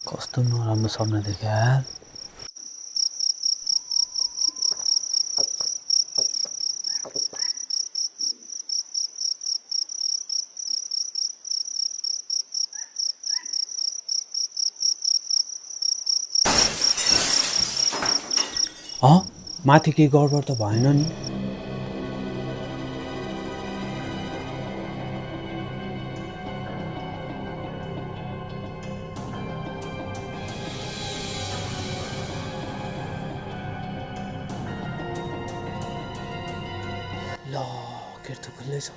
कस्तो नराम्रो सपना देखेँ यार। माथि केही गडबड त भएन नि? ल गेट त खुल्लै छ।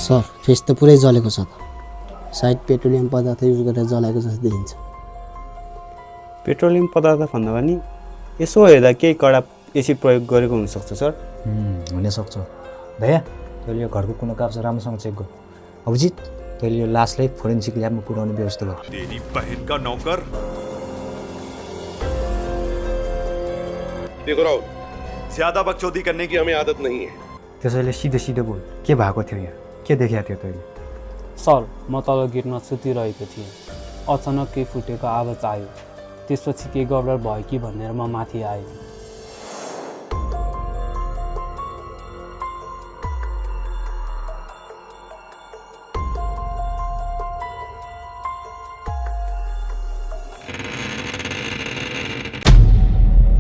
सर फेस त पुरै जलेको छ त। सायद पेट्रोलियम पदार्थ युज गरेर जलाएको जस्तो देखिन्छ। पेट्रोलियम पदार्थ भन्दा पनि यसो हेर्दा केही कडा एसिड प्रयोग गरेको हुनसक्छ सर। हुनसक्छ। भैया तैँले यो घरको कुनो काप्चा राम्रोसँग चेक गर। अभिजित तैँले यो लासलाई फोरेन्सिक ल्याबमा पुर्याउने व्यवस्था गर। तेरी बहन का नौकर। देखो राहुल, ज्यादा बकचोदी करने की हमें आदत नहीं है। त्यसैले सिधै सिधै बोल, के भएको थियो यहाँ? के देखेको थियो तैँले? सर म तल गेटमा सुतिरहेको थिएँ। अचानक केही फुटेको आवाज आयो। त्यसपछि केही गडबड भयो कि भनेर म माथि आएँ।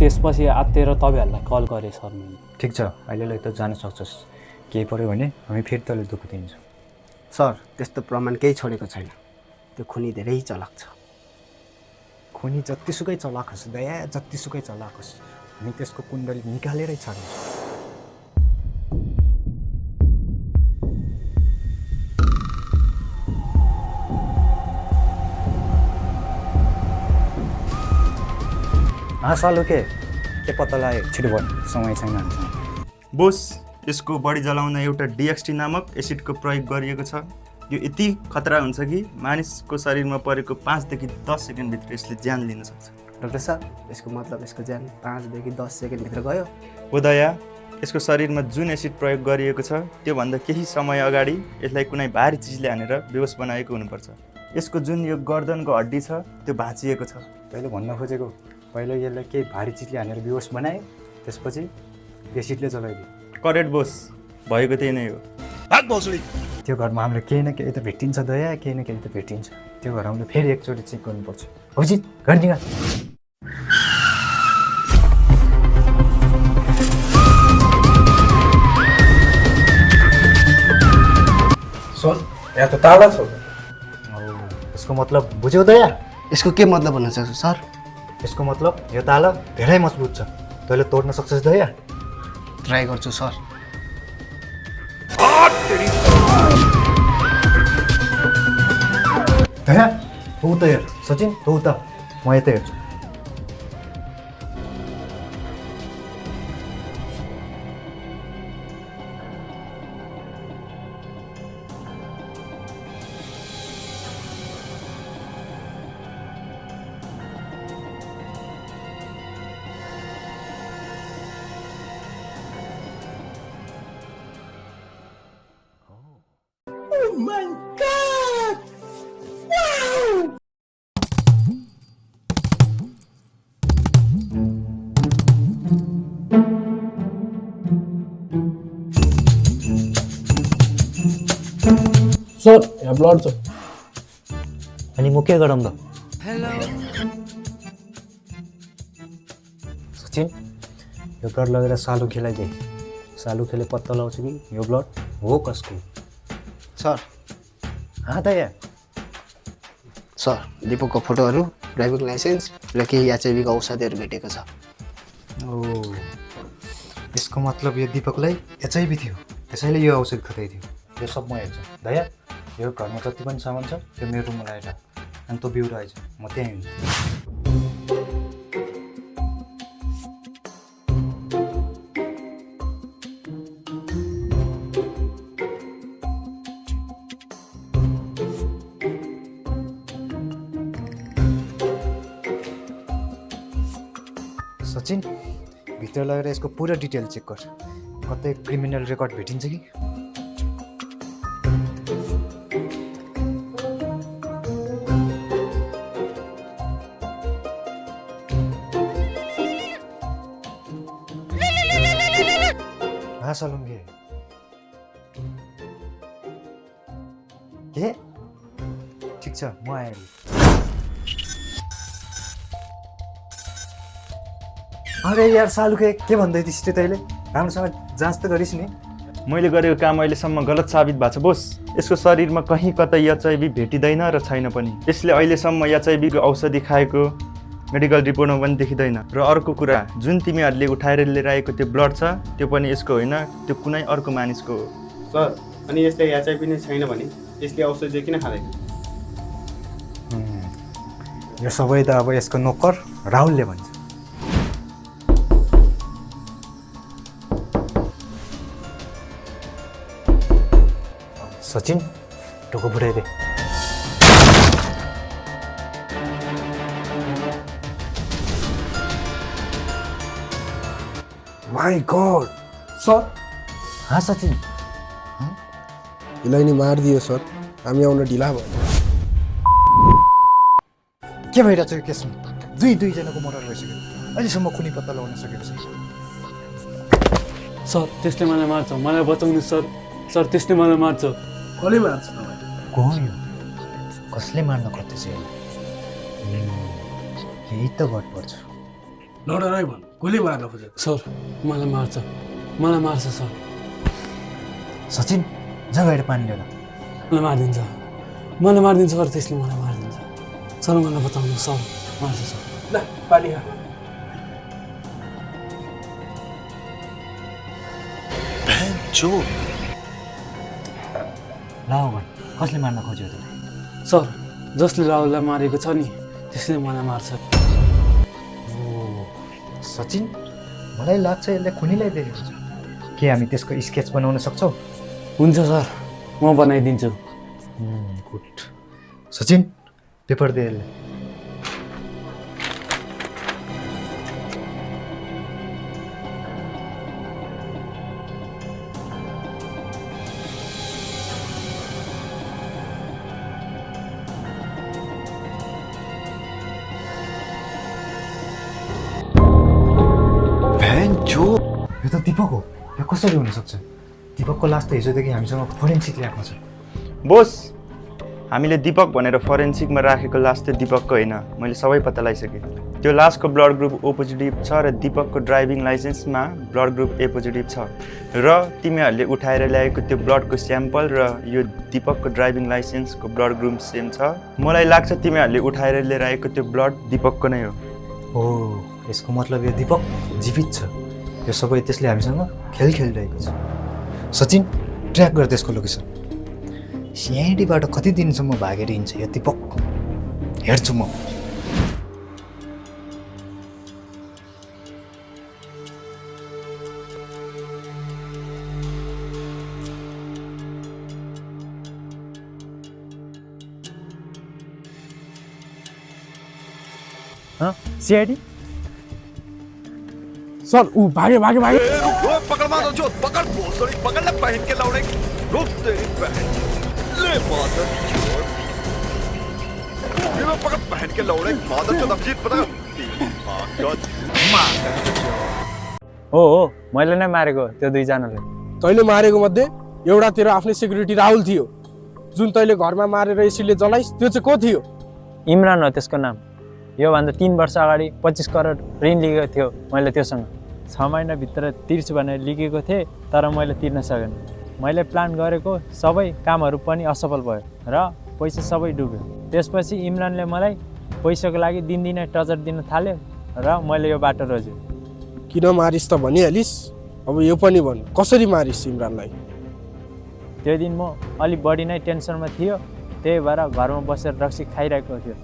त्यसपछि आत्तिएर तपाईँहरूलाई कल गरेँ सर मैले। ठिक छ, अहिलेलाई त जान सक्छस्। केही पऱ्यो भने हामी फेरि तँलाई दुःख दिन्छौँ। सर त्यस्तो प्रमाण केही छोडेको छैन। त्यो खुनी धेरै चलाक छ। खुनी जतिसुकै चलाक होस् दया, जतिसुकै चलाक होस्, हामी त्यसको कुण्डली निकालेरै छाड्छौँ। सालु के पत्ता लाग्यो? छिटो भयो, समय छैन हामीसँग। बोस, यसको बडी जलाउन एउटा DXT नामक एसिडको प्रयोग गरिएको छ। यो यति खतरा हुन्छ कि मानिसको शरीरमा परेको 5 देखि 10 सेकेन्डभित्र यसले ज्यान लिन सक्छ। डाक्टर साहब, यसको मतलब यसको ज्यान 5 देखि 10 सेकेन्डभित्र गयो? हो दया, यसको शरीरमा जुन एसिड प्रयोग गरिएको छ त्योभन्दा केही समय अगाडि यसलाई कुनै भारी चिजले हानेर बेहोस बनाएको हुनुपर्छ। यसको जुन यो गर्दनको हड्डी छ त्यो भाँचिएको छ। तैँले भन्न खोजेको पहिला यसलाई केही भारी चिजले हानेर बेहोस बनाए, त्यसपछि एसिडले जलाइदियो। करेक्ट बोस, भएको त्यही नै हो। त्यो घरमा हाम्रो केही न केही त भेटिन्छ दया, केही न केही त भेटिन्छ। त्यो घर हामीले फेरि एकचोटि चेक गर्नुपर्छ। अभिजित घर निकाल। सर यहाँ त ताला छ। यसको मतलब बुझ्यौ दया? यसको के मतलब हुन सक्छ सर? यसको मतलब यो ताला धेरै मजबुत छ। तैँले तोड्न सक्छस् दया? ट्राई गर्छु सर। दया तँ उता हेर, सचिन तँ उता, म यता हेर्छु। सर यहाँ ब्लड छ। अनि म के गरौँ त? सचिन यो ब्लड लगेर सालु खेलाइदिए। सालु खेले पत्ता लगाउँछ कि यो ब्लड हो कसको। सर दया सर दिपकको फोटोहरू, ड्राइभिङ लाइसेन्स र केही एचआइभीको औषधिहरू भेटेको छ। यसको मतलब यो दिपकलाई एचआइभी थियो, त्यसैले यो औषध खताइदियो। यो सब म हेर्छु दया यो घरमा जति पनि सामान छ त्यो मेरो रुममा ल्याएर अनि तँ बिउ रहेछ म त्यहीँ हुन्छु सचिन भित्र लगेर यसको पुरा डिटेल चेक गर कतै क्रिमिनल रेकर्ड भेटिन्छ कि सलुङ्गे के ठिक छ म आएँ अरे यार सालुके के भन्दै थिइस् तैँले राम्रोसँग जाँच त गरिस् नि मैले गरेको काम अहिलेसम्म गलत साबित भएको छ बोस यसको शरीरमा कहीँ कतै एचआइभी भेटिँदैन र छैन पनि यसले अहिलेसम्म एचआइभीको औषधि खाएको मेडिकल रिपोर्टमा पनि देखिँदैन र अर्को कुरा जुन तिमीहरूले उठाएर लिएर आएको त्यो ब्लड छ त्यो पनि यसको होइन त्यो कुनै अर्को मानिसको हो सर अनि यसले एचआइभी नै छैन भने यसले औषधि किन खाँदैन यो सबै त अब यसको नोकर राहुलले भन्छ सचिन ढोको बुढाइदे माई गॉड सर हाँ सचिन यसलाई नि मारिदियो सर हामी आउन ढिला भयो के भइरहेछ यो केसमा दुईजनाको मर्डर भइसक्यो अहिलेसम्म कुनै पत्ता लगाउन सकेको छैन सर त्यसले मलाई मार्छ मलाई बचाउनु सर त्यसले मलाई मार्छ कसले मार्छ तपाईँ को हो यो कसले मार्न खोज्दैछ यही त गडबड छ नडराइ भन् कसले मार्न खोजेको सर मलाई मार्छ सर सचिन जा गएर पानी ल्याएर मलाई मारिदिन्छ सर त्यसले मलाई मारिदिन्छ सर मलाई बताउनु सर मार्छ सर ल पानी खा लाओ कसले मार्न खोज्यो त सर जसले राहुललाई मारेको छ नि त्यसले मलाई मार्छ सचिन मलाई लाग्छ यसले खुनीलाई देखेको छ के हामी त्यसको स्केच बनाउन सक्छौँ हुन्छ सर म बनाइदिन्छु गुड सचिन पेपर दे यसले यो त दिपक हो यो कसरी हुनसक्छ दिपकको लास त हिजोदेखि हामीसँग फोरेन्सिक ल्याबमा छ बोस हामीले दिपक भनेर फोरेन्सिकमा राखेको लास त्यो दिपकको होइन मैले सबै पत्ता लगाइसकेँ त्यो लासको ब्लड ग्रुप ओ पोजिटिभ छ र दिपकको ड्राइभिङ लाइसेन्समा ब्लड ग्रुप ए पोजिटिभ छ र तिमीहरूले उठाएर ल्याएको त्यो ब्लडको स्याम्पल र यो दिपकको ड्राइभिङ लाइसेन्सको ब्लड ग्रुप सेम छ मलाई लाग्छ तिमीहरूले उठाएर लिएर आएको त्यो ब्लड दिपकको नै हो हो यसको मतलब यो दिपक जीवित छ यो सबै त्यसले हामीसँग खेल खेलिरहेको छ सचिन ट्र्याक गर त्यसको लोकेसन सिआइडीबाट कति दिनसम्म भागेर हिँड्छ यो दिपक हेर्छु म सिआइडी सर ऊ भागे पकड़ मार दो पकड़ भोसड़ी पकड़ ले पहन के लौड़े रुक तेरी बहन ले मादर चोद ये मैं पकड़ पहन के लौड़े मादर चोद अब जीत पता हो मैले नै मारेको त्यो दुईजनाले तैँले मारेको मध्ये एउटा तेरो आफ्नै सेक्युरिटी राहुल थियो जुन तैँले घरमा मारेर यसैले जलाइस् त्यो चाहिँ को थियो इमरान हो त्यसको नाम योभन्दा 3 वर्ष अगाडि 25 करोड ऋण लिएको थियो मैले त्योसँग 6 महिनाभित्र तिर्छु भनेर लिएको थिएँ तर मैले तिर्न सकेन मैले प्लान गरेको सबै कामहरू पनि असफल भयो र पैसा सबै डुब्यो त्यसपछि इमरानले मलाई पैसाको लागि दिनदिनै टर्चर दिन थाल्यो र मैले यो बाटो रोजेँ किन मारिस् त भनिहालिस् अब यो पनि भन् कसरी मारिस् इमरानलाई त्यो दिन म अलिक बढी नै टेन्सनमा थियो, त्यही भएर घरमा बसेर रक्सी खाइरहेको थियो।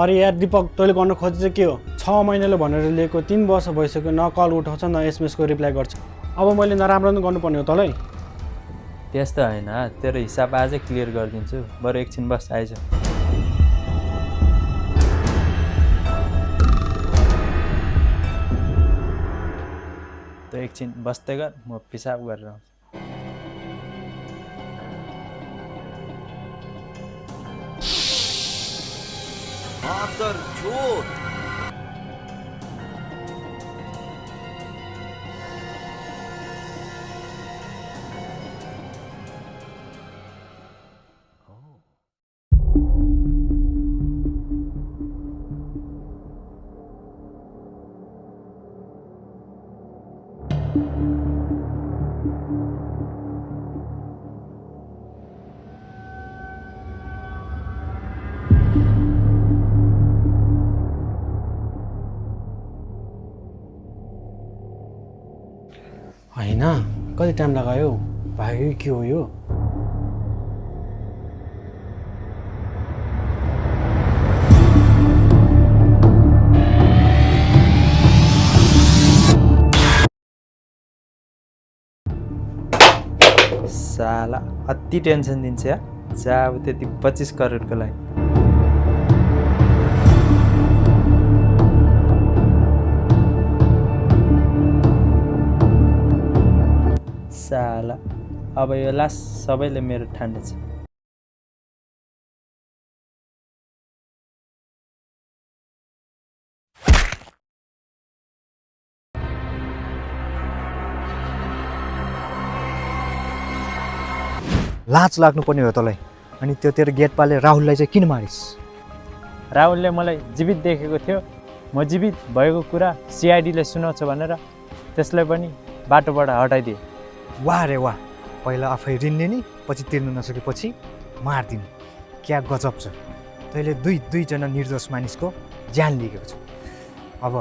अरे यार दिपक, तैँले गर्न खोजेको चाहिँ के हो? 6 महिनाले भनेर लिएको, 3 वर्ष भइसक्यो, न कल उठाउँछ न एसएमएसको रिप्लाई गर्छ। अब मैले नराम्रो नै गर्नुपर्ने हो तँलाई? त्यस्तो होइन, तेरो हिसाब आजै क्लियर गरिदिन्छु, बरु एकछिन बस आइज। त एकछिन बस्दै गर, म पिसाब गरेर आउँछु। मादरचोद होइन, कति टाइम लगायो? भाग्यो के हो यो? साला अति टेन्सन दिन्छ या, जा अब त्यति 25 करोडको लागि। साला अब यो लास सबैले मेरो ठान्नेछ। लाज लाग्नुपर्ने हो तँलाई। अनि त्यो तेरो गेटपाले राहुललाई चाहिँ किन मारिस्? राहुलले मलाई जीवित देखेको थियो, म जीवित भएको कुरा सिआइडीले सुनाउँछ भनेर त्यसलाई पनि बाटोबाट हटाइदिए। वाह रे वाह, पहिला आफै ऋण लिने, पछि तिर्न नसकेपछि मारिदिने, क्या गजब छ। तैँले दुईजना निर्दोष मानिसको ज्यान लिएको छ। अब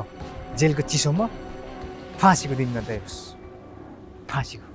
जेलको चिसोमा फाँसीको दिन गर्दै होस्, फाँसीको।